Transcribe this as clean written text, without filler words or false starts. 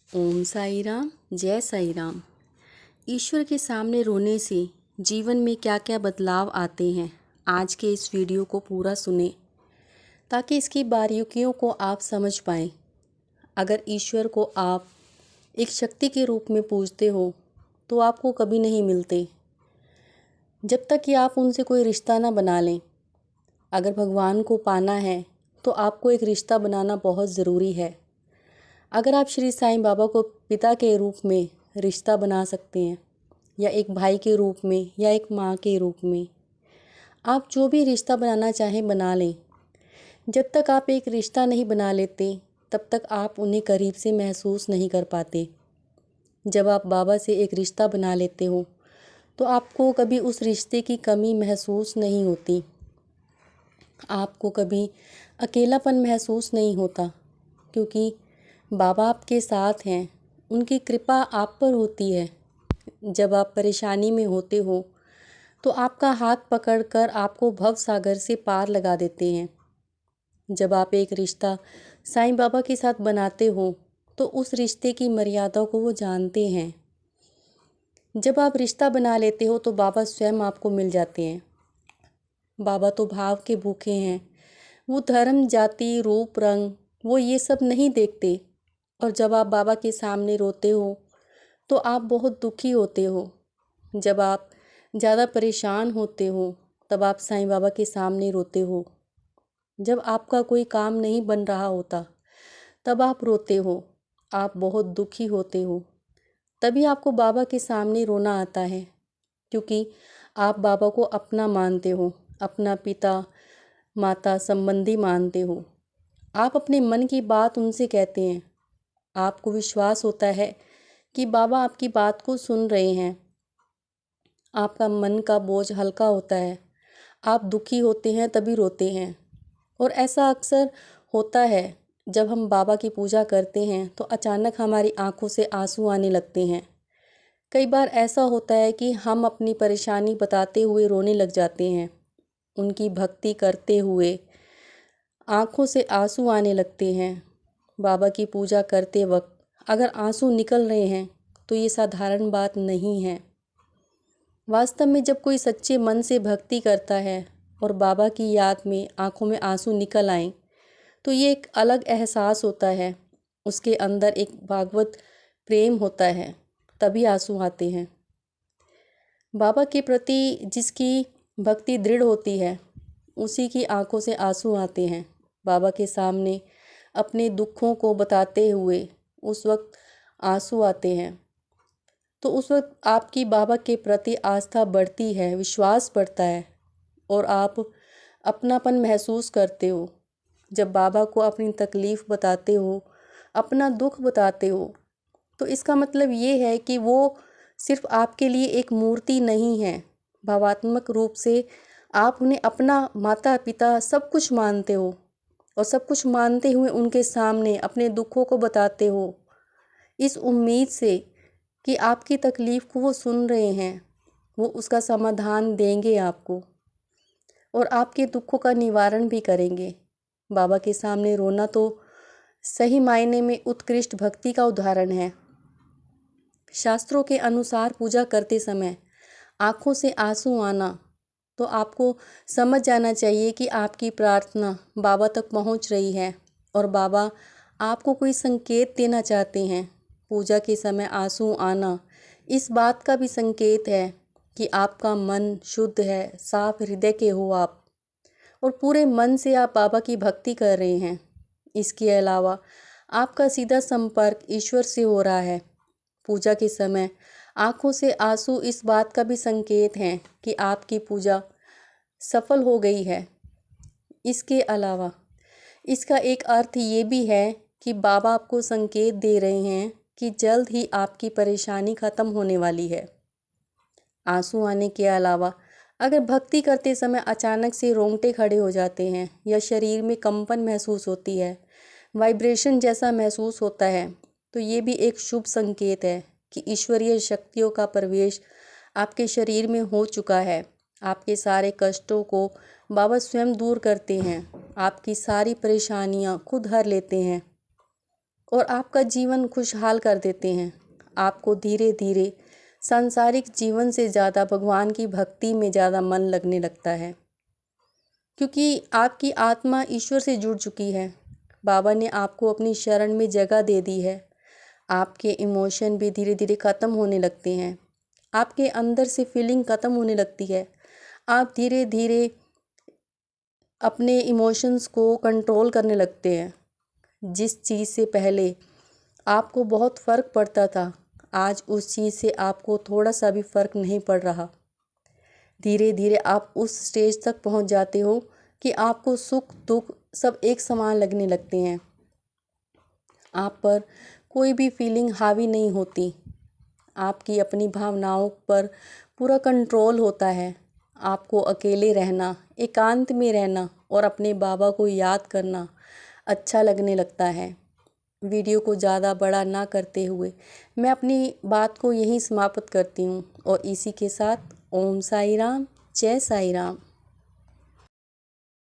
ओम साई राम। जय साई राम। ईश्वर के सामने रोने से जीवन में क्या क्या बदलाव आते हैं, आज के इस वीडियो को पूरा सुने ताकि इसकी बारीकियों को आप समझ पाएं। अगर ईश्वर को आप एक शक्ति के रूप में पूजते हो तो आपको कभी नहीं मिलते जब तक कि आप उनसे कोई रिश्ता ना बना लें। अगर भगवान को पाना है तो आपको एक रिश्ता बनाना बहुत ज़रूरी है। अगर आप श्री साईं बाबा को पिता के रूप में रिश्ता बना सकते हैं, या एक भाई के रूप में, या एक माँ के रूप में, आप जो भी रिश्ता बनाना चाहें बना लें। जब तक आप एक रिश्ता नहीं बना लेते तब तक आप उन्हें करीब से महसूस नहीं कर पाते। जब आप बाबा से एक रिश्ता बना लेते हो तो आपको कभी उस रिश्ते की कमी महसूस नहीं होती, आपको कभी अकेलापन महसूस नहीं होता, क्योंकि बाबा आपके साथ हैं। उनकी कृपा आप पर होती है। जब आप परेशानी में होते हो तो आपका हाथ पकड़कर आपको भव सागर से पार लगा देते हैं। जब आप एक रिश्ता साईं बाबा के साथ बनाते हो तो उस रिश्ते की मर्यादा को वो जानते हैं। जब आप रिश्ता बना लेते हो तो बाबा स्वयं आपको मिल जाते हैं। बाबा तो भाव के भूखे हैं। वो धर्म, जाति, रूप, रंग, वो ये सब नहीं देखते। और जब आप बाबा के सामने रोते हो तो आप बहुत दुखी होते हो। जब आप ज़्यादा परेशान होते हो तब आप साईं बाबा के सामने रोते हो। जब आपका कोई काम नहीं बन रहा होता तब आप रोते हो, आप बहुत दुखी होते हो। तभी आपको बाबा के सामने रोना आता है, क्योंकि आप बाबा को अपना मानते हो, अपना पिता माता संबंधी मानते हो। आप अपने मन की बात उनसे कहते हैं। आपको विश्वास होता है कि बाबा आपकी बात को सुन रहे हैं। आपका मन का बोझ हल्का होता है। आप दुखी होते हैं तभी रोते हैं। और ऐसा अक्सर होता है, जब हम बाबा की पूजा करते हैं तो अचानक हमारी आंखों से आंसू आने लगते हैं। कई बार ऐसा होता है कि हम अपनी परेशानी बताते हुए रोने लग जाते हैं। उनकी भक्ति करते हुए आंखों से आंसू आने लगते हैं। बाबा की पूजा करते वक्त अगर आंसू निकल रहे हैं तो ये साधारण बात नहीं है। वास्तव में जब कोई सच्चे मन से भक्ति करता है और बाबा की याद में आंखों में आंसू निकल आए तो ये एक अलग एहसास होता है। उसके अंदर एक भागवत प्रेम होता है, तभी आंसू आते हैं। बाबा के प्रति जिसकी भक्ति दृढ़ होती है उसी की आंखों से आंसू आते हैं। बाबा के सामने अपने दुखों को बताते हुए उस वक्त आंसू आते हैं। तो उस वक्त आपकी बाबा के प्रति आस्था बढ़ती है, विश्वास बढ़ता है और आप अपनापन महसूस करते हो। जब बाबा को अपनी तकलीफ़ बताते हो, अपना दुख बताते हो, तो इसका मतलब ये है कि वो सिर्फ़ आपके लिए एक मूर्ति नहीं है। भावात्मक रूप से आप उन्हें अपना माता पिता सब कुछ मानते हो और सब कुछ मानते हुए उनके सामने अपने दुखों को बताते हो, इस उम्मीद से कि आपकी तकलीफ़ को वो सुन रहे हैं, वो उसका समाधान देंगे आपको और आपके दुखों का निवारण भी करेंगे। बाबा के सामने रोना तो सही मायने में उत्कृष्ट भक्ति का उदाहरण है। शास्त्रों के अनुसार पूजा करते समय आँखों से आंसू आना, तो आपको समझ जाना चाहिए कि आपकी प्रार्थना बाबा तक पहुंच रही है और बाबा आपको कोई संकेत देना चाहते हैं। पूजा के समय आंसू आना इस बात का भी संकेत है कि आपका मन शुद्ध है, साफ हृदय के हो आप और पूरे मन से आप बाबा की भक्ति कर रहे हैं। इसके अलावा आपका सीधा संपर्क ईश्वर से हो रहा है। पूजा के समय आँखों से आंसू इस बात का भी संकेत हैं कि आपकी पूजा सफल हो गई है। इसके अलावा इसका एक अर्थ ये भी है कि बाबा आपको संकेत दे रहे हैं कि जल्द ही आपकी परेशानी ख़त्म होने वाली है। आंसू आने के अलावा अगर भक्ति करते समय अचानक से रोंगटे खड़े हो जाते हैं या शरीर में कंपन महसूस होती है, वाइब्रेशन जैसा महसूस होता है, तो ये भी एक शुभ संकेत है कि ईश्वरीय शक्तियों का प्रवेश आपके शरीर में हो चुका है। आपके सारे कष्टों को बाबा स्वयं दूर करते हैं, आपकी सारी परेशानियां खुद हर लेते हैं। और आपका जीवन खुशहाल कर देते हैं। आपको धीरे धीरे सांसारिक जीवन से ज़्यादा भगवान की भक्ति में ज़्यादा मन लगने लगता है, क्योंकि आपकी आत्मा ईश्वर से जुड़ चुकी है। बाबा ने आपको अपनी शरण में जगह दे दी है। आपके इमोशन भी धीरे धीरे ख़त्म होने लगते हैं। आपके अंदर से फीलिंग ख़त्म होने लगती है। आप धीरे धीरे अपने इमोशंस को कंट्रोल करने लगते हैं। जिस चीज़ से पहले आपको बहुत फ़र्क पड़ता था, आज उस चीज़ से आपको थोड़ा सा भी फ़र्क नहीं पड़ रहा। धीरे धीरे आप उस स्टेज तक पहुंच जाते हो कि आपको सुख दुख सब एक समान लगने लगते हैं। आप पर कोई भी फीलिंग हावी नहीं होती। आपकी अपनी भावनाओं पर पूरा कंट्रोल होता है। आपको अकेले रहना, एकांत में रहना और अपने बाबा को याद करना अच्छा लगने लगता है। वीडियो को ज़्यादा बड़ा ना करते हुए मैं अपनी बात को यहीं समाप्त करती हूँ और इसी के साथ ओम साई राम, जय साई राम।